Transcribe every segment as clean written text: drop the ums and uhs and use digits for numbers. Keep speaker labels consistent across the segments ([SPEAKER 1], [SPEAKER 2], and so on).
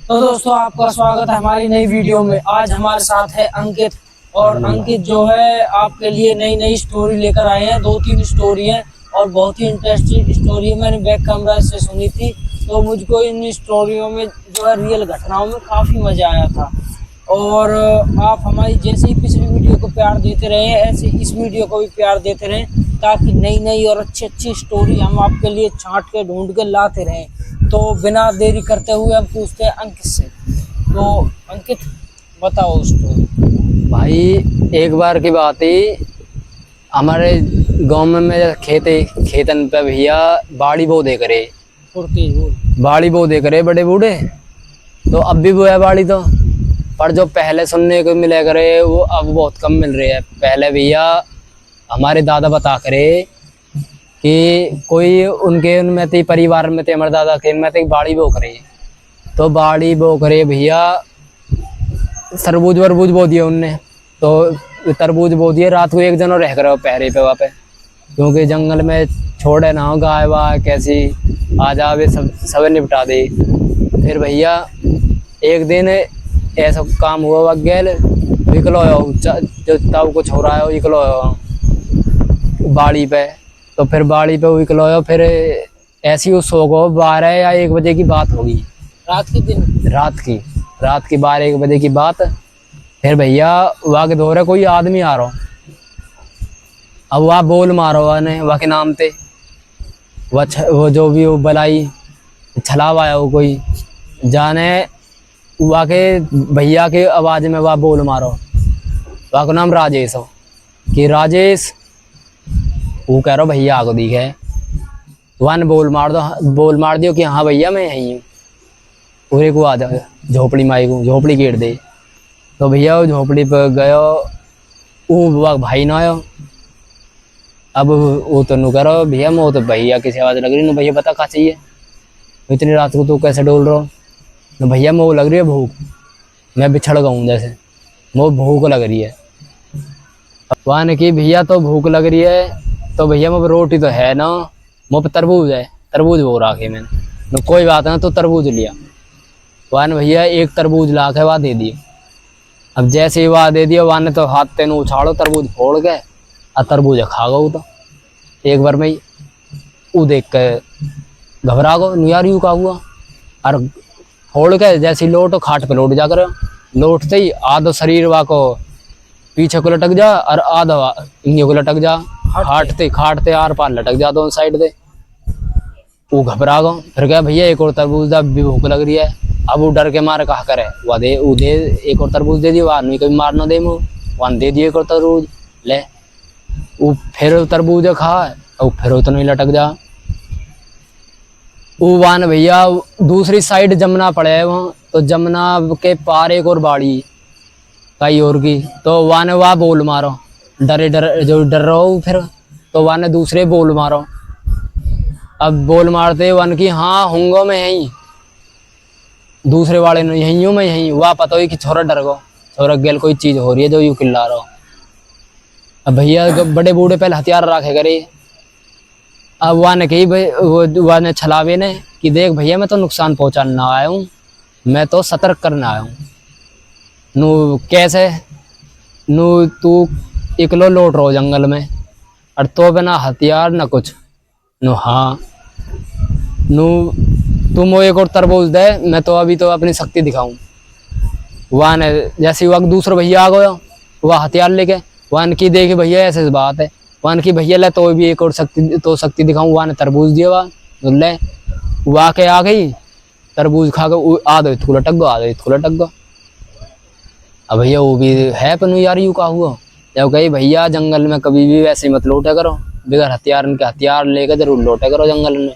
[SPEAKER 1] तो दोस्तों आपका स्वागत है हमारी नई वीडियो में। आज हमारे साथ है अंकित, और अंकित जो है आपके लिए नई नई स्टोरी लेकर आए हैं। 2-3 स्टोरी हैं और बहुत ही इंटरेस्टिंग स्टोरी है। मैंने बैक कैमरा से सुनी थी तो मुझको इन स्टोरियों में जो है रियल घटनाओं में काफ़ी मज़ा आया था। और आप हमारी जैसे ही पिछली वीडियो को प्यार देते रहे हैं, ऐसे इस वीडियो को भी प्यार देते रहें, ताकि नई नई और अच्छी अच्छी स्टोरी हम आपके लिए छांट के ढूंढ के लाते रहें। तो बिना देरी करते हुए हम पूछते हैं अंकित से। तो अंकित बताओ स्टोरी।
[SPEAKER 2] भाई एक बार की बात है, हमारे गांव में मेरे खेतन पे भैया बाड़ी बो दे करे बाड़ी बो दे करे बड़े बूढ़े। तो अब भी वो है बाड़ी तो, पर जो पहले सुनने को मिले करे वो अब बहुत कम मिल रही है। पहले भैया हमारे दादा बता करे कि कोई उनमें थे, परिवार में थे, हमारे दादा के में थे बाड़ी बो करे। तो बाड़ी बो करे भैया, तरबूज वरबूज बो दिया उनने। तो तरबूज बो दिए, रात को एक जनो रह कर पहरे पे वहाँ पे, क्योंकि जंगल में छोड़े ना हो गाय वाय कैसी आ जावे, सब निपटा दे। फिर भैया एक दिन ऐसा काम हुआ, वगैल निकलो जो तब कुछ हो रहा है निकलो बाड़ी पे। तो फिर बाड़ी पे निकलो, फिर ऐसी उस सो गो 12 या 1 बजे की बात होगी,
[SPEAKER 1] रात की
[SPEAKER 2] 12-1 बजे की बात। फिर भैया वहाँ के दौरे कोई आदमी आ रहा, अब वह बोल मारो ने वह के नाम थे, वो जो भी वो बलाई छलावा आया वो कोई जाने, वहाँ के भैया के आवाज़ में वह बोल मारो। वह का नाम राजेश हो कि राजेश, वो कह रहा भैया आगो दिखे। वह ने बोल मार दियो कि हाँ भैया मैं यहीं हूँ, पूरे को आ जाओ झोपड़ी माई को, झोपड़ी गेट दे। तो भैया वो झोपड़ी पर गयो, वो भाई ना आयो। अब वो तो नु करो भैया, मैं तो भैया किसी आवाज़ लग रही, भैया बता क्या चाहिए, इतनी रात को तो कैसे डोल रहा हो। तो भैया मैं वो लग रही है भूख, मैं बिछड़ गया हूँ जैसे, वो भूख लग रही है। वहाँ ने कि भैया तो भूख लग रही है तो भैया मैं रोटी तो है ना, मुँह पे तरबूज है, तरबूज वो रखे मैंने। तो कोई बात ना, तो तरबूज लिया। वहाँ ने भैया एक तरबूज ला के वहाँ दे दिए। अब जैसे ही वहाँ दे दिया, वहाँ ने तो हाथ तेन उछाड़ो, तरबूज फोड़ गए और तरबूज खा गो। तो एक बार में वो देख के घबरा गो, यार यूँ का हुआ। और फोड़ के जैसे लोटो खाट पे लोट जा कर, लोटते ही आधो शरीर वा को पीछे को लटक जा और आधा इंगे को लटक जा, खाटते आर पार लटक जा दोनों साइड से। वो घबरा गो, फिर क्या भैया एक और तरबूज दा, भी भूख लग रही है। अब वो डर के मारे कहा करे वह दे एक और तरबूज दे दियो, आदमी कभी मारना दे मुँह, वहाँ दे दिए एक और तरबूज ले। वो फिर तरबूज खा और फिर उतना ही लटक जा। वो वान भैया दूसरी साइड जमुना पड़े है वहाँ, तो जमुना के पार एक और बाड़ी कई और की। तो वाने वहाँ बोल मारो, डर रहा हो फिर, तो वाने दूसरे बोल मारो। अब बोल मारते वन की हाँ हूँगा मैं यहीं, दूसरे वाले ने यहीं हूँ मैं यहीं। वह पता ही कि छोरा डर गो, छोरा गेल कोई चीज हो रही है जो यूँ चिल्ला रहा हो। अब भैया बड़े बूढ़े पहले हथियार रखे करे। अब वह ने कही भाई, वह ने छलावे ने कि देख भैया मैं तो नुकसान पहुंचाने आया हूँ, मैं तो सतर्क करने आया हूँ। नू कैसे, नू तू इकलो लौट रहो जंगल में और तो बिना हथियार न कुछ। नो हाँ, नू तुम वो एक और तरबूज दे, मैं तो अभी तो अपनी शक्ति दिखाऊं। वहाँ ने जैसे वक्त दूसरा भैया आ गया, वह हथियार लेके वहाँ की देखे भैया ऐसे बात है, वहाँ की भैया ले तो भी एक और शक्ति दिखाऊं। वहाँ ने तरबूज दिया, वह ले वहाँ के आ गई, तरबूज खा के आधो थूला टक गो, आधो थूला टक गो। अब भैया वो भी है पनु यार यूँ का हुआ। जब कही भैया जंगल में कभी भी वैसे मत लौटा करो, बगैर हथियार के, हथियार लेकर जरूर लौटे करो जंगल में।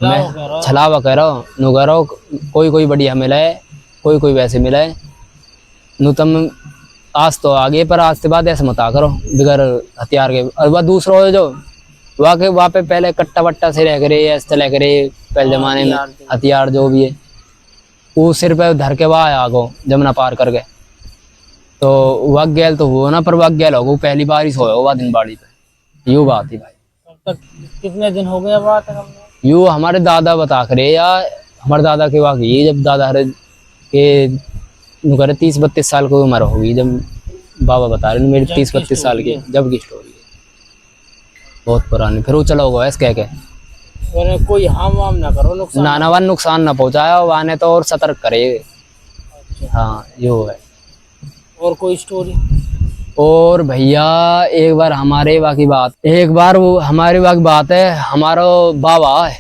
[SPEAKER 2] मैं छलावा कह रहा हूँ नु कह रहा हूँ, कोई बढ़िया मिला है, कोई वैसे मिला है नु, तुम आज तो आगे पर आज के बाद ऐसे मत आ करो बगैर हथियार के। और वह दूसरा हो जो वहाँ पे पहले कट्टा वट्टा से रह करे, ऐसे रह करे पहले जमाने में, हथियार जो भी है वो सिर पे धर के वहाँ आगो जमुना पार करके। तो वह गैल तो हुआ ना, पर वह गैल हो पहली बार ही सोया हुआ दिन बाड़ी पे। यूँ बात है भाई।
[SPEAKER 1] तब तक कितने दिन हो गए बात है?
[SPEAKER 2] यूँ हमारे दादा बता करे या हमारे दादा के वाकई, जब दादा कि करे 30-32 साल की उम्र होगी जब बाबा बता रहे मेरी 30-32 साल की जब की स्टोरी है, बहुत पुरानी। फिर वो चला होगा ऐसे कह के
[SPEAKER 1] और कोई हाम वाम ना करो, नुकसान
[SPEAKER 2] नाना वन नुकसान ना पहुंचाया वाने तो और सतर्क करे। हाँ यो है।
[SPEAKER 1] और कोई स्टोरी?
[SPEAKER 2] और भैया एक बार हमारे वहाँ की बात, एक बार वो हमारे वहाँ की बात है, हमारा बाबा है,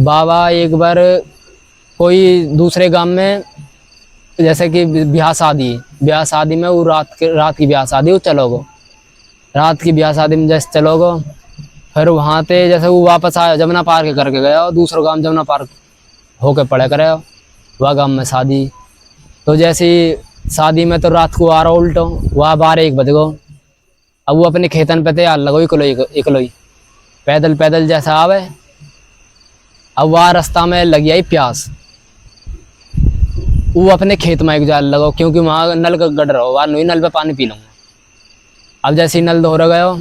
[SPEAKER 2] बाबा एक बार कोई दूसरे गांव में जैसे कि ब्याह शादी में वो रात की ब्याह शादी वो चलो गो, रात की ब्याह शादी में जैसे चलो गो, फिर वहाँ पे जैसे वो वापस आया जमुना पार के करके गया और दूसरा गांव जमुना पार होके पड़े करे वह गांव में शादी। तो जैसे शादी में तो रात को आ रहा उल्टो वह 12-1 बज गो। अब वो अपने खेतन पे तैयार लगो इकलोई पैदल पैदल जैसा आवे। अब वह रास्ता में लगी आई प्यास, वो अपने खेत में एक जाल लगो क्योंकि वहाँ नल का गड़ रहा हो, वह नहीं नल पे पानी पी लूँगा। अब जैसे ही नल धो रहा गयो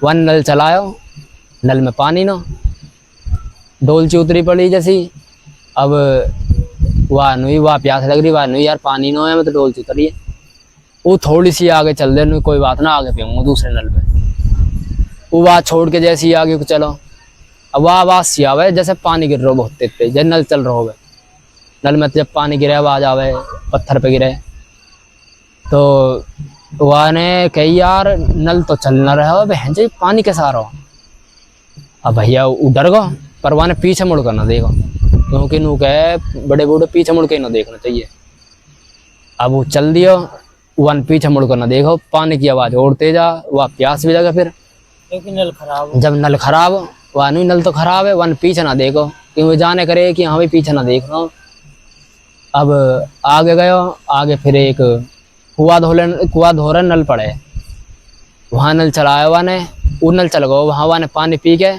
[SPEAKER 2] वन नल चलायो, नल में पानी ना, डोलची उतरी पड़ी जैसी। अब वाह नहीं वाह प्यास लग रही, वाह नहीं यार पानी ना है, मैं तो डोलची उतरी है। वो थोड़ी सी आगे चल दे, नहीं कोई बात ना आगे पीऊँगा दूसरे नल पे। वो वहाँ छोड़ के जैसे ही आगे को चलो, अब वह आवाज़ सी आवे जैसे पानी गिर रहा हो बहुत तेज, जब नल चल रहा हो, नल में जब पानी गिरे आवाज़ आवे पत्थर पे गिरे। तो वह ने कही यार नल तो चल ना रहा हो, बहन जी पानी कैसा आ रहा हो। अब भैया वो डर गो, पर वह ने पीछे मुड़ कर ना देखो क्योंकि नू कहे बड़े बूढ़े पीछे मुड़ के ना देखना चाहिए। अब वो चल दियो, वन पीछे मुड़ कर ना देखो, पानी की आवाज़ और तेज आ, वह प्यास भी लगा। फिर
[SPEAKER 1] लेकिन नल खराब,
[SPEAKER 2] जब नल खराब वह नहीं नल तो खराब है, वन पीछे ना देखो क्योंकि जाने करे कि हाँ भाई पीछे ना देखना। अब आगे गयो, आगे फिर एक कुआ धो रहे नल पड़े, वहाँ नल चलाया वहाँ ने, वो नल चल गो, वहाँ वहाँ ने पानी पी के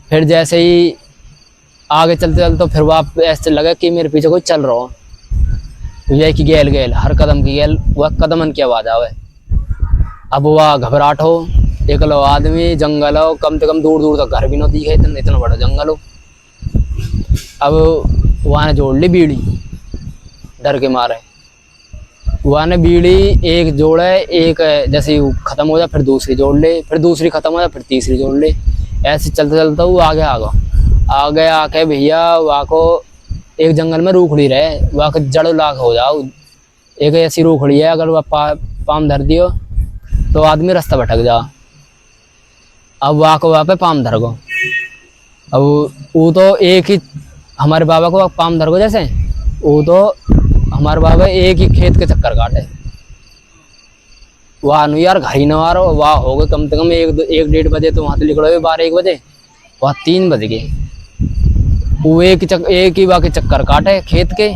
[SPEAKER 2] फिर जैसे ही आगे चलते चलते तो फिर वह ऐसे लगा कि मेरे पीछे कोई चल रहा हो, ये कि गेल हर कदम की गेल वह कदमन की आवाज़ आवे। अब वह घबराहट हो, एकलो आदमी जंगल हो, कम से कम दूर दूर तक घर भी ना दिखे, इतना बड़ा जंगल हो। अब वहाँ ने जोड़ ली बीड़ी डर के मारे, वहाँ ने बीड़ी एक जोड़े, एक जैसे खत्म हो जाए फिर दूसरी जोड़ ले, फिर दूसरी खत्म हो जाए फिर तीसरी जोड़ ले, ऐसे चलते चलते वो आगे आके भैया वहाँ को एक जंगल में रूखड़ी रहे, वहाँ को जड़ लाख हो जाओ, एक ऐसी रूखड़ी है अगर वह पाम धर दियो तो आदमी रास्ता भटक जा। अब वहाँ को वहाँ पे पाम धर गो, अब वो तो एक ही हमारे बाबा को पाम धर गो, जैसे वो तो हमारे बाबा एक ही खेत के चक्कर काटे, वहाँ नहीं यार घर ही ना आ रहा, वहाँ हो गए कम से कम 1-1-1:30 बजे, तो वहाँ से निकलो 12-1 बजे, वहाँ 3 बज गए। वो एक ही बाकी चक्कर काटे खेत के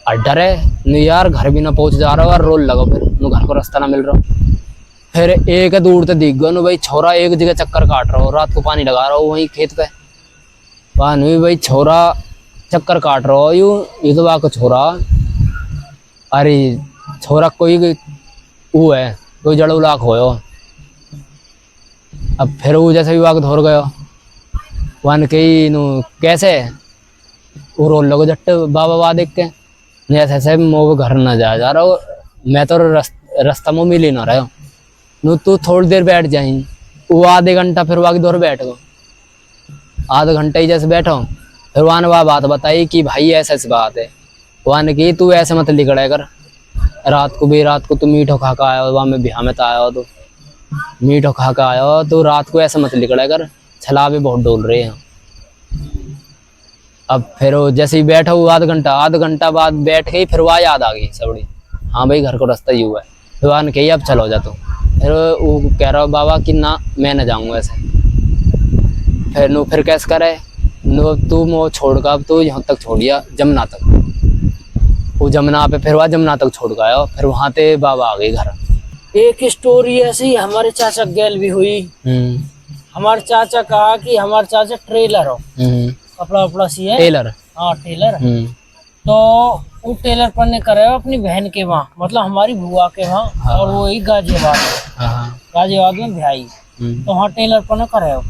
[SPEAKER 2] और डरे नहीं यार घर भी ना पहुँच जा रहा, और रोल लगो फिर घर को रास्ता ना मिल रहा। फिर एक दूर तो दिख गया भाई छोरा एक जगह चक्कर काट रहा हो, रात को पानी लगा रहा हो वहीं खेत पे, वहाँ नहीं भाई छोरा चक्कर काट रहा हो ये तो वहाँ को छोरा, अरे छोरा कोई वो है कोई जड़ उलाक हो। अब फिर वो जैसे भी वहाँ धोर गयो, वन कही नु कैसे वो रोल लगो जट्ट बाबा देख के, नहीं ऐसे मोह घर ना जा रहा हो, मैं तो रास्ता में मिल ही ना रहा नु, तू थोड़ी देर बैठ जाई। वो आधे घंटा फिर वहाँ दौर बैठ गो, आधा घंटा ही जैसे बैठो, फिर वहाँ ने वह बात बताई कि भाई ऐसे बात है, वहाँ ने की तू ऐसे मत लिखड़ा कर, रात को तू मीठो खा कर आया हो, वहाँ में बिहार में तो आया हो, तो मीठो खा कर आया हो तो रात को ऐसे मत लिखड़ा कर, छलावे बहुत डोल रहे हैं। अब फिर जैसे ही बैठा हुआ आधा घंटा बाद बैठ गई, फिर वह याद आ गई सबड़ी, हाँ भाई घर को रास्ता ही हुआ है। फिर वहाँ ने कही अब चलो जा, तो फिर वो कह रहा बाबा कि ना मैं न जाऊँगा ऐसे। फिर कैसे करे नो तू मोह छोड़ का, अब तो यहाँ तक छोड़िया जमुना तक, वो जमुना पे फिर वह जमुना तक छोड़ गया, फिर वहाँ पे बाबा आ गए घर।
[SPEAKER 1] एक स्टोरी ऐसी हमारे चाचा गैल भी हुई। हमारे चाचा कहा कि हमारे चाचा ट्रेलर हो, कपड़ा वपड़ा सी है, टेलर, हाँ टेलर। तो वो टेलर पढ़ने करे अपनी बहन के वहाँ, मतलब हमारी बुआ के वहाँ, हाँ। और वो ही गाजियाबाद में भाई, तो वहाँ टेलर पढ़ने करे हो।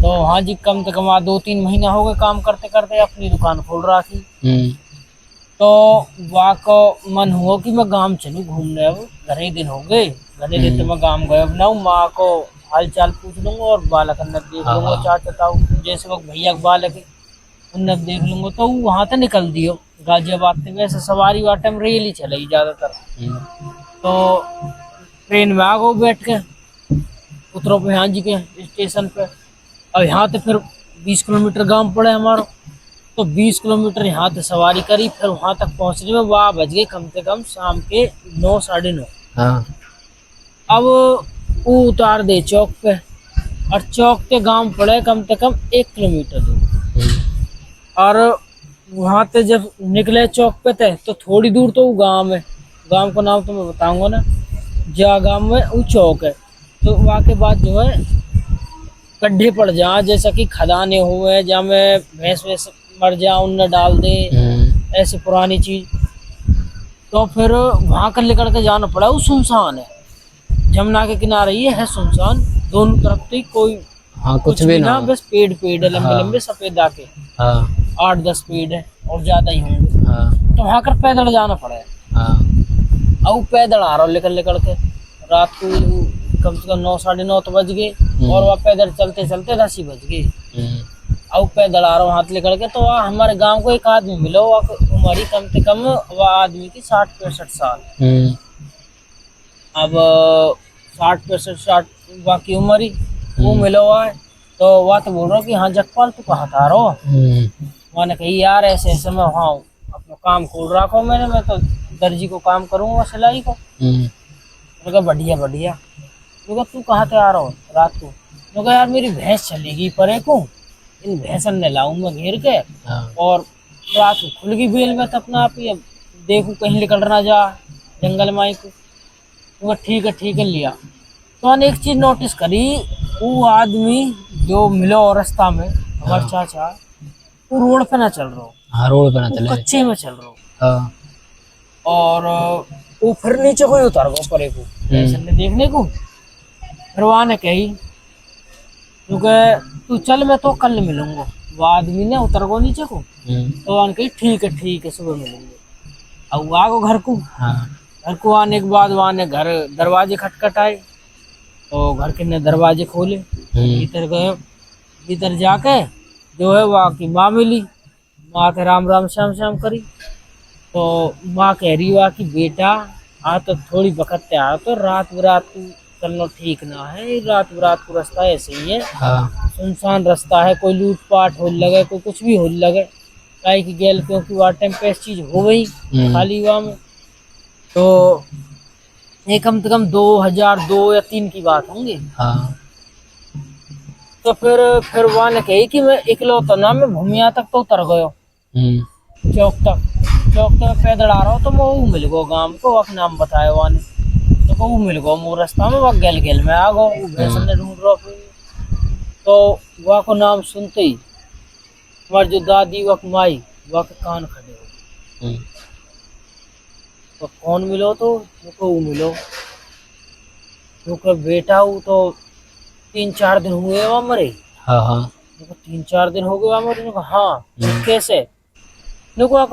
[SPEAKER 1] तो वहाँ जी कम से कम 2-3 महीना हो गए काम करते करते, अपनी दुकान खोल रखी। तो वहाँ को मन हुआ कि मैं गांव चलूँ घूमने। अब घने दिन हो गए, घने दिन तो मैं गांव गया ना हूँ। माँ को हाल चाल पूछ लूंगा और बालक अन्नत देख लूंगा, चाचा ताऊ जैसे वो भैया के बालक है उन्नत देख लूंगा। तो वहाँ तो निकल दियो गाजियाबाद से। वैसे सवारी वाटे में रेल ही चलेगी ज्यादातर। तो ट्रेन में आ गो बैठ के, उतरो पे यहाँ जी के स्टेशन पे। अब यहाँ तो फिर 20 किलोमीटर गांव पड़े हमारा। तो 20 किलोमीटर यहाँ से सवारी करी, फिर वहां तक पहुंचने में वहाँ बज गए कम से कम शाम के 9 साढ़े 9।
[SPEAKER 2] हाँ।
[SPEAKER 1] अब वो उतार दे चौक पे, और चौक पे गांव पड़े कम से कम 1 किलोमीटर दूर। और वहां से जब निकले चौक पे थे तो थोड़ी दूर तो वो गांव है। गांव का नाम तो मैं बताऊंगा ना, जहाँ गांव में वो चौक है। तो वहाँ के बाद जो है गड्ढे पड़ जा, जैसा कि खदाने हुए जहाँ में भैंस वैस मर जा उनने डाल दे, ऐसी पुरानी चीज। तो फिर वहां कर लेकर के जाना पड़ा। वो सुनसान है, जमुना के किनारे ये है सुनसान, दोनों तरफ से कोई
[SPEAKER 2] हाँ कुछ भी ना,
[SPEAKER 1] बस पेड़ पेड़ है लंबे लंबे सफेद आके।
[SPEAKER 2] हाँ
[SPEAKER 1] 8-10 पेड़ है और ज्यादा ही होंगे।
[SPEAKER 2] हाँ
[SPEAKER 1] तो वहां कर पैदल जाना पड़ा है।
[SPEAKER 2] हाँ।
[SPEAKER 1] अब पैदल आ रहा हूँ लेकर लेकर के, रात को कम से कम 9 साढ़े 9 तो बज गए, और वह पैदल चलते चलते 10 ही बज गए। अब पैदल आ रहा हूँ हाथ लेकर के। तो वहाँ हमारे गांव को एक आदमी मिलो, उम्र ही कम से कम वह आदमी की 60-65 साल। अब 60-65 बाकी उम्र ही वो मिलो हुआ है। तो वह तो बोल रहा कि हाँ जगपाल तू कहाँ था रो। मैंने कही यार ऐसे ऐसे मैं हाँ अपना काम खोल रखा मैंने, मैं तो दर्जी को काम करूँगा सिलाई को। मैं कहा बढ़िया बढ़िया। मैं कहा तू कहाँ थे आ रहा हो रात को। मैं कहा यार मेरी भैंस चलेगी परे को, इन भैंसन ने लाऊं मैं घेर के, और रात को खुल गई बेल में तो अपना आप ही देखूं कहीं निकल ना जा जंगल माई को। तो ठीक है लिया। तो मैंने एक चीज नोटिस करी, वो आदमी जो मिलो रास्ता में हमारे चाचा, वो रोड पे ना चल रहा हो।
[SPEAKER 2] हाँ रोड पे ना चले,
[SPEAKER 1] कच्चे में चल रहा हो।
[SPEAKER 2] हाँ।
[SPEAKER 1] और वो फिर नीचे कोई उतर गो परे को ने देखने को। फिर वहाँ ने कही क्योंकि तू चल मैं तो कल मिलूंगा। वो आदमी ने उतर गो नीचे को। तो वहाँ कही ठीक है सुबह मिलेंगे। अब वो आ गो घर को। घर को आने के बाद वहाँ ने घर दरवाजे खटखटाए। तो घर के ने दरवाजे खोले, भीतर गए। भीतर जाके जो है वहाँ की माँ मिली। माँ के राम राम श्याम श्याम करी। तो माँ कह रही वहाँ की बेटा आ तो थोड़ी वक्त आ, तो रात बरात को चलना ठीक ना है। रात बरात को रास्ता ऐसे ही है, सुनसान रास्ता है, कोई लूटपाट हो लगे, कोई कुछ भी हो लगे काहे की गेल, क्योंकि वहाँ टाइम पे ऐसी चीज हो गई खाली वहाँ में। तो ये कम से कम 2002 या 3 की बात होंगी। तो फिर वहाँ ने कही कि मैं इकलौता ना मैं भूमिया तक तो उतर गयो, चौक तक पैदल आ रहा हूँ। तो मैं वो मिल गो गांव को, वक्त नाम बताया वहाँ ने। तो वो मिल गो मो रास्ता में, वह गेल में आ गो। भैंसन ने ढूंढ रहा। तो वह को नाम सुनते ही हमारी जो दादी वह माई वह के कान खड़े हो। तो कौन मिलो तो वो मिलो क्योंकि बेटा वो तो 3-4 दिन हुए वहाँ मरे। 3-4 दिन हो गए वहाँ मरे। हाँ कैसे को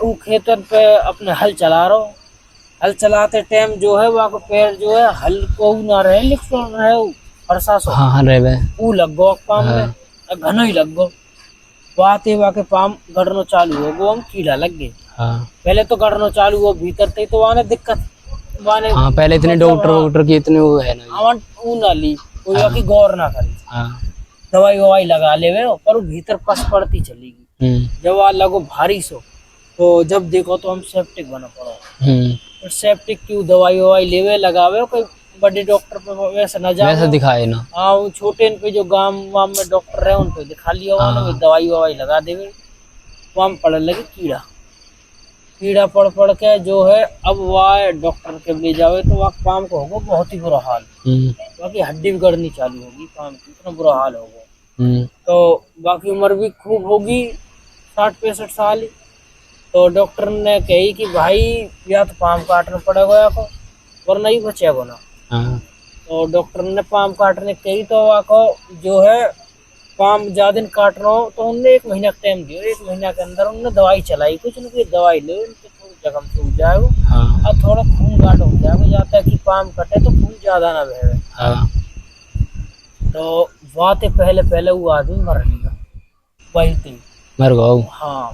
[SPEAKER 1] वो खेतन पे अपने हल चला रहा। हल चलाते टाइम जो है वहाँ को पैर जो है हल को ना रहे लिफ्ट रहे फरसा सो वो लग गो पाम में, घनो ही लग गो। बात है वहाँ के पाम गड़नो चालू हो गो, हम कीड़ा लग गए। पहले तो गड़नो चालू हो भीतर थे तो वहाँ ने दिक्कत
[SPEAKER 2] पहले इतने डॉक्टर की इतने वो है ना,
[SPEAKER 1] वो ना ली कोई की गौर ना करी, दवाई ववाई लगा ले पर वो भीतर पस पड़ती चलेगी। जब वहाँ लगो भारी सो तो जब देखो तो हम सेप्टिक बना पड़ो। सेप्टिक की दवाई ववाई लेवे लगावे, कोई बड़े डॉक्टर पे वैसे न जाओ, वैसे
[SPEAKER 2] दिखाए ना।
[SPEAKER 1] हाँ वो छोटे पे जो गांव वाम में डॉक्टर है उन पे दिखा लिया, उन्होंने दवाई ववाई लगा देवे। वहाँ पड़ लगे कीड़ा पड़ के जो है अब वह डॉक्टर के ले जावे तो वहाँ पाम को होगा बहुत ही बुरा हाल। बाकी हड्डी बिगड़नी चालू होगी पाम की, इतना बुरा हाल होगा। तो बाकी उम्र भी खूब होगी 60-65 साल। तो डॉक्टर ने कही कि भाई या तो पाम काटना पड़ेगा या को वरना ही बचेगा ना। तो डॉक्टर ने पाम काटने कही तो आपको जो है पाम ज्यादा दिन काट रहा हूँ, तो उनने 1 महीना का टाइम दिया। 1 महीना के अंदर उनने दवाई चलाई, कुछ न कुछ दवाई लो, उनके थोड़ी जख्म सूख जाएगा
[SPEAKER 2] हाँ
[SPEAKER 1] और थोड़ा खून गाढ़ हो जाएगा। जाता है कि पाम कटे तो खून ज्यादा ना बहे।
[SPEAKER 2] हाँ।
[SPEAKER 1] तो वाते पहले पहले वो आदमी मर लिया वही थी।
[SPEAKER 2] मर गओ।
[SPEAKER 1] हाँ,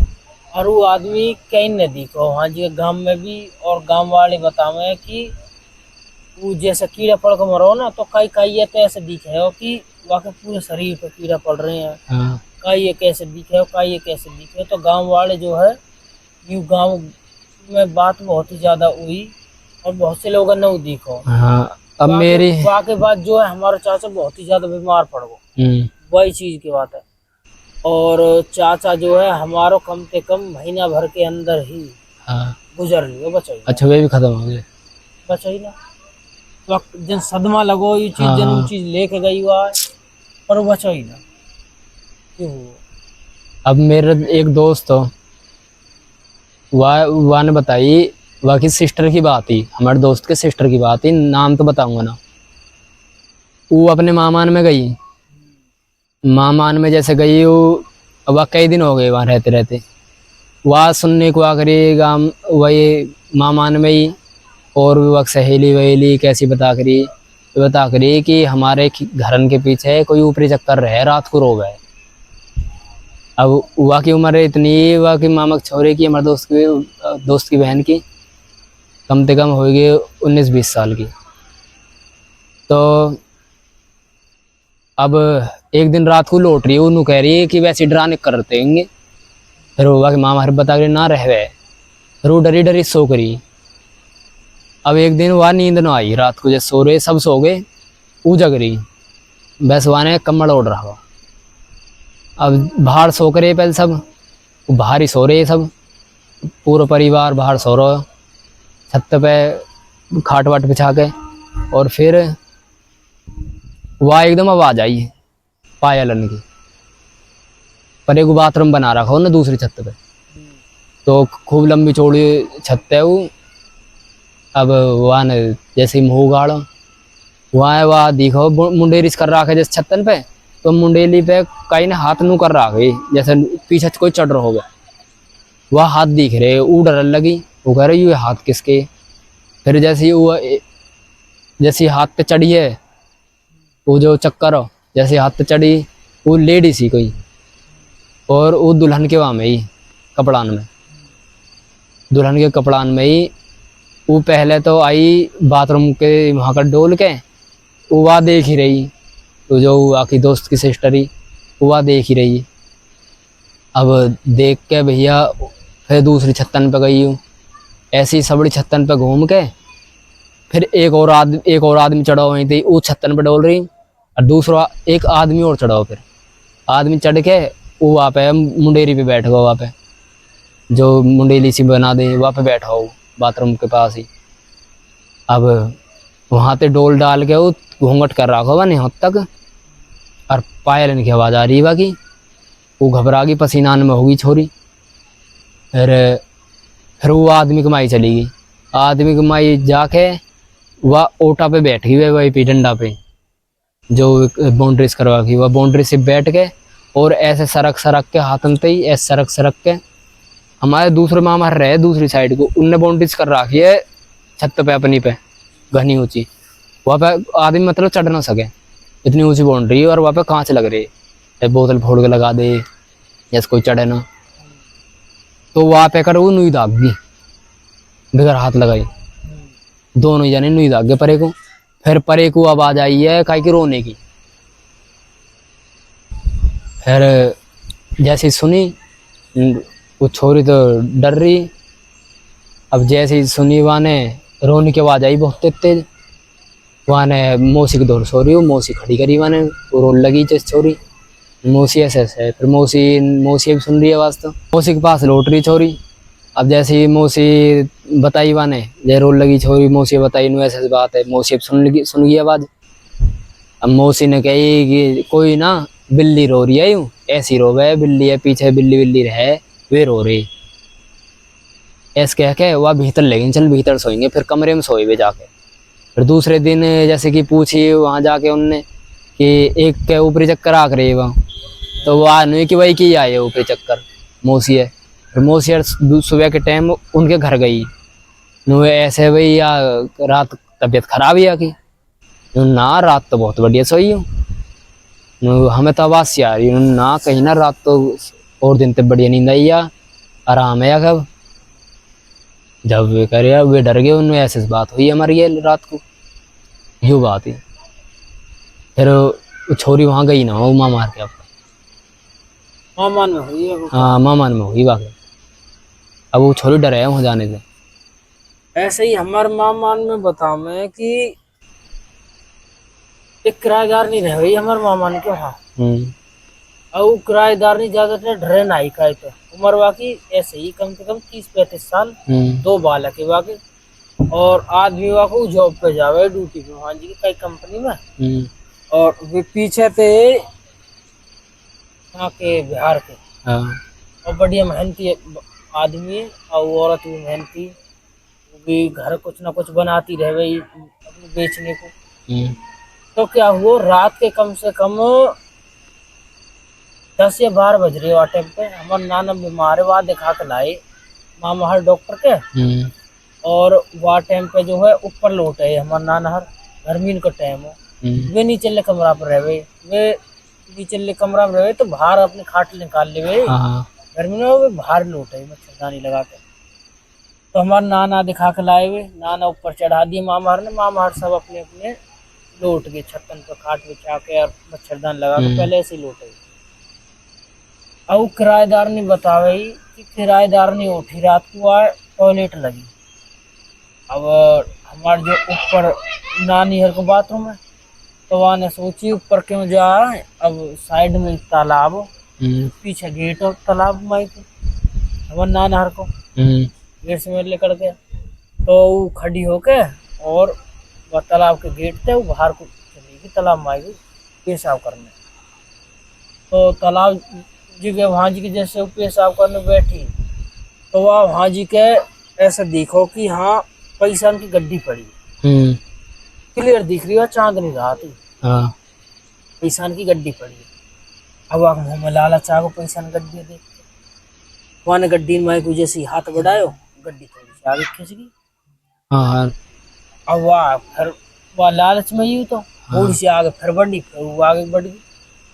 [SPEAKER 1] और वो आदमी कहीं न दिखो वहाँ जी गांव में भी, और गांव वाले बतावे कि वो जैसे कीड़ा पड़ के मरो ना, तो कई कई तो ऐसे दिखे हो कि वाकई पूरे शरीर पे कीड़ा पड़ रहे हैं।
[SPEAKER 2] हाँ
[SPEAKER 1] कई ये कैसे दिखे हो, कई ये कैसे दिखे हो। तो गांव वाले जो है, यू गांव में बात बहुत ही ज्यादा हुई और बहुत से लोगों ने वो देखो।
[SPEAKER 2] हाँ। अब
[SPEAKER 1] वाकई
[SPEAKER 2] मेरी
[SPEAKER 1] वाकई बात जो है, हमारा चाचा बहुत ही ज्यादा बीमार पड़ गए, वही चीज की बात है। और चाचा जो है हमारो कम से कम महीना भर के अंदर ही
[SPEAKER 2] हाँ।
[SPEAKER 1] गुजर लियो, बचाई
[SPEAKER 2] अच्छा वे भी खत्म हो गए।
[SPEAKER 1] बचाई ना। वक्त जन सदमा लगो ये चीज,
[SPEAKER 2] हाँ
[SPEAKER 1] जन वो
[SPEAKER 2] हाँ।
[SPEAKER 1] चीज लेके गई हुआ है, पर वो बचाई ना क्यों हुआ?
[SPEAKER 2] अब मेरा एक दोस्त हो, वह ने बताई, वह की सिस्टर की बात थी, हमारे दोस्त के सिस्टर की बात थी, नाम तो बताऊंगा ना। वो अपने मामान में गई, मामान में जैसे गई वो, वह कई दिन हो गए वहाँ रहते रहते। वह सुनने को आखिरी गाँव वही मामान में ही, और भी वह सहेली वहेली कैसी बता करी कि हमारे घरन के पीछे कोई ऊपरी चक्कर रहे, रात को रो गए। अब वह की उम्र इतनी, वह की मामक छोरे की, हमारे दोस्त की बहन की कम से कम होगी 19-20 साल की। तो अब एक दिन रात को लौट रही है, उन्होंने कह रही है कि वैसे डराने करते होंगे। फिर वह की मामा हर बता कर ना रह गए, फिर वो डरी डरी सो करी। अब एक दिन वह नींद ना आई, रात को जैसे सो रहे सब सो गए, वो जग रही, बस वह ने कम्बल ओढ़ रहा। अब बाहर सो करे पहले सब, बाहर ही सो रहे सब, पूरा परिवार बाहर सो रहा है छत पे खाट वाट बिछा के। और फिर वह एकदम आवाज आई पायलन की, पर एक बाथरूम बना रखा हो ना दूसरी छत पे, तो खूब लंबी चौड़ी छत है वो। अब वह ने जैसे ही मुँह गाड़ो, वह देखो मुंडेरिस कर रहा है जैसे छतन पे, तो मुंडेली पे कहीं ने हाथ नू कर रहा है जैसे पीछे से कोई चढ़ रहा होगा। वह हाथ दिख रहे, वो डर लगी, वो कह रही ये हाथ किसके। फिर जैसे ही वो जैसे हाथ पे चढ़ी है, वो जो चक्कर हो जैसे हाथ पे चढ़ी, वो लेडी सी कोई, और वो दुल्हन के वहाँ में ही कपड़ान में, दुल्हन के कपड़ान में ही। वो पहले तो आई बाथरूम के वहाँ का डोल के, वो वहाँ देख ही रही, तो जो आखिरी दोस्त की सिस्टर ही वो वहाँ देख ही रही। अब देख के भैया फिर दूसरी छत्तन पे गई हूँ, ऐसी सबड़ी छत्तन पे घूम के फिर एक और आदमी चढ़ा वहीं थी, उस छत्तन पे डोल रही, और दूसरा एक आदमी और चढ़ाओ। फिर आदमी चढ़ के वो वहाँ पे मुंडेरी पे बैठ गया, वहाँ पे जो मुंडेली सी बना दे वहाँ पे बैठा हो बाथरूम के पास ही। अब वहाँ पे डोल डाल के वो घूंघट कर रहा होगा यहाँ तक, और पायल की आवाज़ आ रही है बाकी। वो घबरा गई, पसीनान में होगी छोरी। फिर वो आदमी कमाई चली गई, आदमी कमाई जाके वह ओटा पे बैठ गई, वही पे डंडा पे जो बाउंड्रीज करवा की, वह बाउंड्री से बैठ के और ऐसे सरक के हाथन पे ही ऐसे सरक के हमारे दूसरे मामा रहे दूसरी साइड को, उनने बाउंड्रीज कर रखी है छत पे अपनी पे घनी ऊंची। वहाँ पे आदमी मतलब चढ़ ना सके, इतनी ऊंची बाउंड्री, और वहाँ पे कांच लग रही है, बोतल फोड़ के लगा दे जैसे कोई चढ़े ना। तो वहाँ पे कर वो नुई दाग गई, बगैर हाथ लगाई, दोनों जने नुई दाग गए परे को। फिर परे को आवाज आई है काई की रोने की। फिर जैसे सुनी, वो छोरी तो डर रही। अब जैसे ही सुनी वहाँ ने रोने की आवाज आई बहुत तेज, वहाँ ने मौसी की दौड़ सो रही हो, मौसी खड़ी करी, वहाँ ने वो रोल लगी जैसे छोरी, मौसी ऐसे है। फिर मौसी भी सुन रही है आवाज, तो मौसी के पास लौट रही छोरी। अब जैसे ही मौसी बताई वहाँ ने जय रोल लगी छोरी, मौसी बताई नु ऐसे बात है, मौसी अब सुन गई आवाज। अब मौसी ने कही कि कोई ना बिल्ली रो रही है, यूं ऐसी रोवे बिल्ली है पीछे, बिल्ली रहे वे रो रही। ऐसे कह के वह भीतर ले गई, चल भीतर सोएंगे। फिर कमरे में सोए वे जाके। फिर दूसरे दिन जैसे कि पूछी वहाँ जाके उनने कि एक के ऊपरी चक्कर आ करे वहाँ, तो वो नहीं कि वही की आए ऊपरी चक्कर मौसी है। फिर मौसी यार सुबह के टाइम उनके घर गई, नु ऐसे भाई या रात तबीयत खराब ही आकी, ना रात तो बहुत बढ़िया सोई हूँ, हमें तो आवाज से आ रही ना कहीं ना रात तो और दिन तक बढ़िया नींद आई या आराम है। कब जब वे करे वे डर गए, उनमें ऐसे बात हुई हमारी ये रात को, यूँ बात ही। फिर वो छोरी वहाँ गई ना, वो माँ मार के आपका
[SPEAKER 1] मामान में हुई है वो।
[SPEAKER 2] हाँ मामान में हुई बात। अब वो छोरी डरे है वहाँ जाने से।
[SPEAKER 1] ऐसे ही हमारे मामान में बताओ मैं कि एक किराएदार नहीं रहे भाई हमारे मामान के वहाँ। और वो किराएदार नहीं ज्यादातर डरे ना ही का, तो उम्र वाकी ऐसे ही कम से कम 30-35 साल, 2 बालक है वाके, और आदमी वाको जॉब पे जावे ड्यूटी पे वहाँ जी की कई कंपनी में, और वे पीछे थे यहाँ के बिहार के। और बढ़िया मेहनती आदमी है, और वो औरत भी मेहनती, भी घर कुछ ना कुछ बनाती रह गई अपने बेचने को। तो क्या हुआ रात के कम से कम 10 या 12 बज रहे हो टाइम पे, हमारे नाना बीमार है, वहाँ दिखा के लाए मामा हर डॉक्टर के। और वहाँ टाइम पे जो है ऊपर लौटे हमारे नाना हर, गर्मी का टाइम हो, वे नीचे कमरा पर रह गए, वे नीचे कमरा में रहे तो बाहर अपने खाट निकाल ले गए गर्मी में, वे बाहर लौटे मच्छरदानी लगा के। तो हमारे नाना दिखा के लाए हुए, नाना ऊपर चढ़ा दिए मामा हर ने, मामा हर सब अपने अपने लौट गए छतन पर खाट बिछा के और मच्छरदान लगा के पहले ऐसे ही लौटे। अब किराएदार ने बतावे कि किराएदार ने उठी रात को आए टॉयलेट लगी। अब हमारे जो ऊपर नानी हर को बाथरूम है, तो वहाँ ने सोची ऊपर क्यों जाए, अब साइड में तालाब, पीछे गेट और तालाब माई को हमारे नाना हर को गेट से मेरे लेकर के, तो वो खड़ी होके और वह तालाब के गेट थे वो बाहर को चली गई, तालाब माई गई पेशाब करने। तो तालाब जी के वहाँ जी के जैसे वो पेशाब करने बैठी, तो वह वहाँ जी के ऐसा देखो कि हाँ पैसा की गड्डी पड़ी है, क्लियर दिख रही है, चांदनी रात ही पैसा की गड्डी पड़ी है। अब आप मुँह में लालच आ गो पैसा की गड्डी देख के, वहाँ ने गड्डी माई को जैसे हाथ बढ़ायो, गड्डी थोड़ी सी आगे खिंच गई। अब वाह फिर वह लालच में ही तो थोड़ी सी आगे फिर बढ़ी, फिर वो आगे बढ़ गई,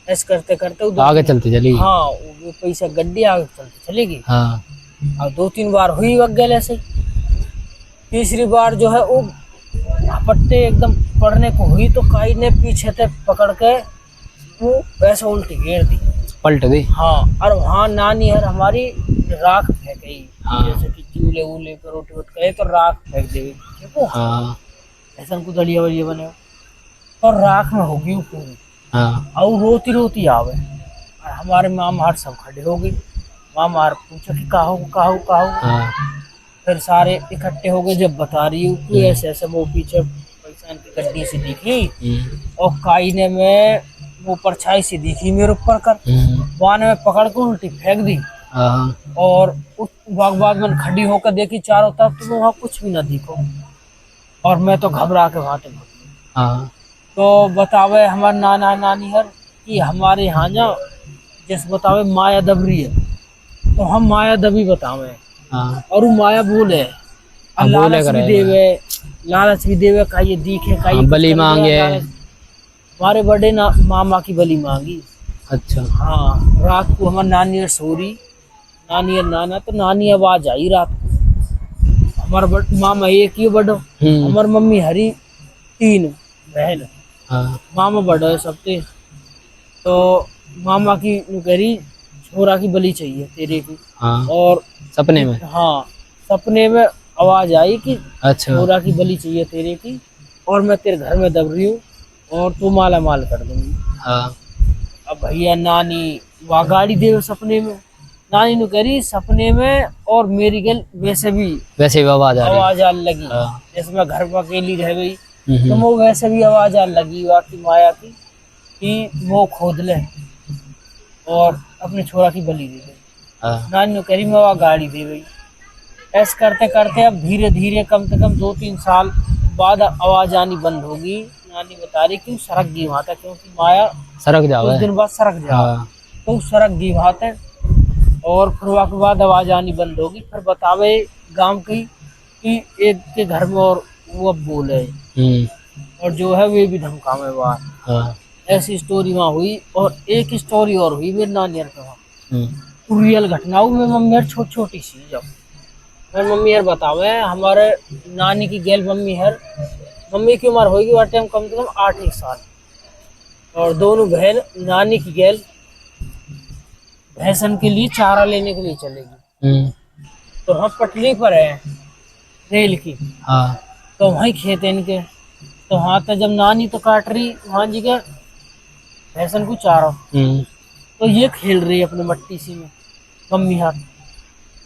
[SPEAKER 1] ऐसे करते करते
[SPEAKER 2] आगे चलती चली।
[SPEAKER 1] हाँ वो पैसा गड्डी आगे चलती चलेगी। और 2-3 बार हुई वगैरह ऐसे। तीसरी बार जो है वो पट्टे एकदम पड़ने को हुई, तो काई ने पीछे से पकड़ के वो ऐसा उल्टी घेर दी,
[SPEAKER 2] पलट दी।
[SPEAKER 1] हाँ, और वहाँ नानी हर हमारी राख फेंक गई, जैसे कि चूल्हे वूल्हे पे रोटी वोट करे तो राख फेंक देगी, देखो ऐसा कुछ दलिया वलिया बने, और राख में होगी वो पूरी। और रोती रोती आवे, और हमारे मामा हर सब खड़े हो गए, मामा हर पूछा कि काहो। फिर सारे इकट्ठे हो गए, जब बता रही हूँ कि ऐसे ऐसे वो पीछे पैसा की गड्डी से दिखी, और काईने में वो परछाई सी दिखी मेरे ऊपर कर, वहाँ ने पकड़ के उल्टी फेंक दी। और उस बाग में खड़ी होकर देखी चारों तरफ, तो वहाँ कुछ भी ना दिखो, और मैं तो घबरा के वहाँ तक। तो बतावे हमारे नाना नानी हर कि हमारे यहाँ जा जैसे बतावे माया दबरी है, तो हम माया दबी बतावे, और वो माया बोले, लालच भी देवे का ये दिखे का ये
[SPEAKER 2] बलि मांगे,
[SPEAKER 1] हमारे बड़े मामा की बलि मांगी।
[SPEAKER 2] अच्छा
[SPEAKER 1] हाँ, रात को हमारे नानी और सोरी, नानी और नाना, तो नानी आवाज आई रात को, हमारा मामा एक ही बड़ो, हमारी मम्मी हरी 3 बहन, मामा बड़ा है सबसे। तो मामा की करी छोरा की बलि चाहिए तेरे की। और
[SPEAKER 2] सपने में,
[SPEAKER 1] हाँ सपने में आवाज आई कि
[SPEAKER 2] अच्छा
[SPEAKER 1] छोरा की बलि चाहिए तेरे की, और मैं तेरे घर में दब रही हूँ और तू माला माल कर दूंगी। अब भैया नानी वहाँ गाड़ी दे सपने में, नानी ने करी सपने में, और मेरी गल वैसे भी आवाज आने लगी, जैसे मैं घर पर अकेली रह गई, तो वो वैसे भी आवाज आने लगी वहाँ की माया की कि वो खोद ले और अपने छोरा की बलि दे गई। नानी ने करी मैं वहाँ गाड़ी दे गई। ऐसे करते करते अब धीरे धीरे कम से कम 2-3 साल बाद आवाज आनी बंद होगी, नानी बता रही कि सड़क गई वहां था, क्योंकि माया
[SPEAKER 2] सरक जाओ
[SPEAKER 1] कुछ दिन बाद सड़क जा,
[SPEAKER 2] हाँ
[SPEAKER 1] तो सड़क गई वहां तक। और फिर वहाँ के बाद आवाज आनी बंद होगी। फिर बतावे गांव की कि एक के घर में और वो अब बोले, और जो है वे भी धमकावे बाहर।
[SPEAKER 2] हाँ
[SPEAKER 1] ऐसी स्टोरी वहाँ हुई। और एक स्टोरी और हुई मेरे नानी के वहाँ, रियल घटना हुई। मेरी मम्मी यार छोटी छोटी सी, जब मेरी मम्मी यार बतावे हमारे नानी की गैल मम्मी है, मम्मी की उम्र होगी वह टाइम कम से कम 8 साल, और दोनों बहन नानी की गैल भैंसन के लिए चारा लेने के लिए चलेगी। तो हम पटरी पर है रेल की,
[SPEAKER 2] हाँ
[SPEAKER 1] तो वहीं खेत है इनके। तो वहाँ तक जब नानी तो काट रही वहाँ जी के भैंसन को चारा, तो ये खेल रही है अपने मट्टी सी में मम्मी हाथ।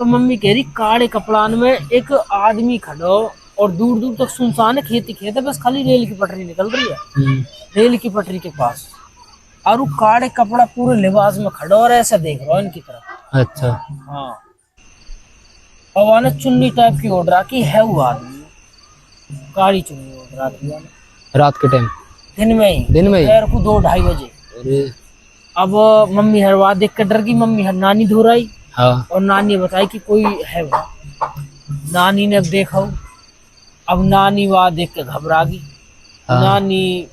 [SPEAKER 1] तो मम्मी कह रही काले कपड़ान में एक आदमी खड़ो, और दूर दूर तक सुनसान है, खेती खेत है, बस खाली रेल की पटरी निकल रही है, रेल की पटरी के पास। और वो काले कपड़ा पूरे लिबास में खड़ो और ऐसा देख रहा है इनकी तरफ।
[SPEAKER 2] अच्छा
[SPEAKER 1] हाँ, और वहाँ ने चुन्नी टाइप की ओढ़ रखी है, वो आदमी काली चुन्नी ओढ़ रखी है
[SPEAKER 2] रात के टाइम,
[SPEAKER 1] दिन में ही, दोपहर को 2-2:30 बजे।
[SPEAKER 2] अरे
[SPEAKER 1] अब मम्मी हर बात देख कर डर गई, मम्मी हर नानी धो रही,
[SPEAKER 2] हाँ
[SPEAKER 1] और नानी बताई कि कोई है वहाँ। नानी ने अब देखा, अब नानी वहाँ देख के घबरा गई।
[SPEAKER 2] हाँ।
[SPEAKER 1] नानी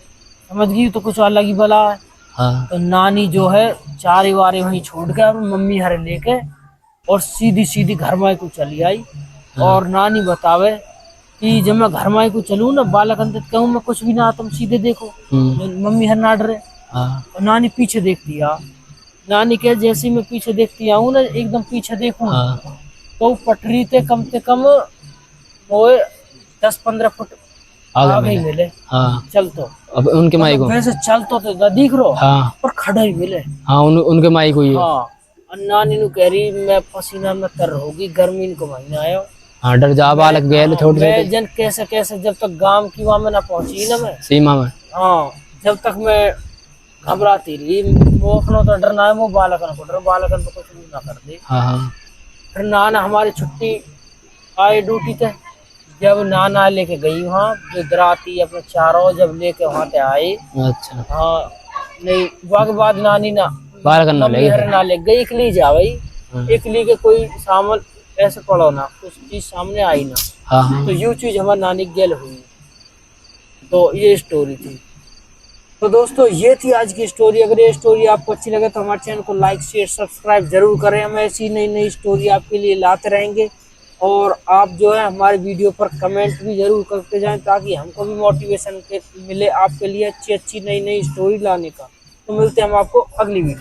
[SPEAKER 1] समझ गई तो कुछ अलग ही बला है।
[SPEAKER 2] हाँ
[SPEAKER 1] तो नानी जो है चारे वारे वहीं छोड़ के और मम्मी हरे लेके और सीधी सीधी घर माई को चली आई। और नानी बतावे कि जब मैं घर माई को चलूँ ना, बालक अंतित कहूँ मैं कुछ भी ना, तुम सीधे देखो। मम्मी हर ना डरे, और नानी पीछे देखती आ। नानी के जैसे मैं पीछे देखती आऊँ ना, एकदम पीछे देखूँ, तो पटरी से कम वो 10-15 फुट आगे ही मिले।
[SPEAKER 2] हाँ
[SPEAKER 1] चल तो
[SPEAKER 2] अब उनके माई को,
[SPEAKER 1] वैसे चल तो दिख रो,
[SPEAKER 2] हाँ
[SPEAKER 1] पर खड़ा ही मिले।
[SPEAKER 2] हाँ उनके माई को ही है।
[SPEAKER 1] हाँ, और नानी नु कह रही मैं पसीना में तर होगी, गर्मी को महीना आयो।
[SPEAKER 2] हाँ डर जा बालक गए छोटे छोटे,
[SPEAKER 1] मैं जन कैसे कैसे जब तक गांव की वहां में ना पहुंची ना, मैं
[SPEAKER 2] सीमा में,
[SPEAKER 1] हाँ जब तक मैं घबराती रही। वो अपना तो डरना है, वो बालकन को डर, बालकन तो कुछ भी ना कर दे।
[SPEAKER 2] हाँ हाँ
[SPEAKER 1] फिर नाना हमारी छुट्टी आए ड्यूटी थे, जब नाना लेके गई वहाँ गुजराती अपने चारों, जब लेके वहाँ से आए।
[SPEAKER 2] अच्छा
[SPEAKER 1] हाँ नहीं, वाग बाद नानी ना
[SPEAKER 2] बालक ना ले गए,
[SPEAKER 1] ना ले गई, इकली जा भाई, इकली के कोई सामान ऐसे पड़ो ना, कुछ चीज सामने आई ना।
[SPEAKER 2] हाँ
[SPEAKER 1] तो ये चीज हमारी नानी गेल हुई। तो ये स्टोरी थी। तो दोस्तों ये थी आज की स्टोरी। अगर ये स्टोरी आपको अच्छी लगे तो हमारे चैनल को लाइक शेयर सब्सक्राइब जरूर करें। हम ऐसी नई नई स्टोरी आपके लिए लाते रहेंगे, और आप जो है हमारे वीडियो पर कमेंट भी जरूर करते जाएं, ताकि हमको भी मोटिवेशन मिले आपके लिए अच्छी अच्छी नई नई स्टोरी लाने का। तो मिलते हैं हम आपको अगली वीडियो।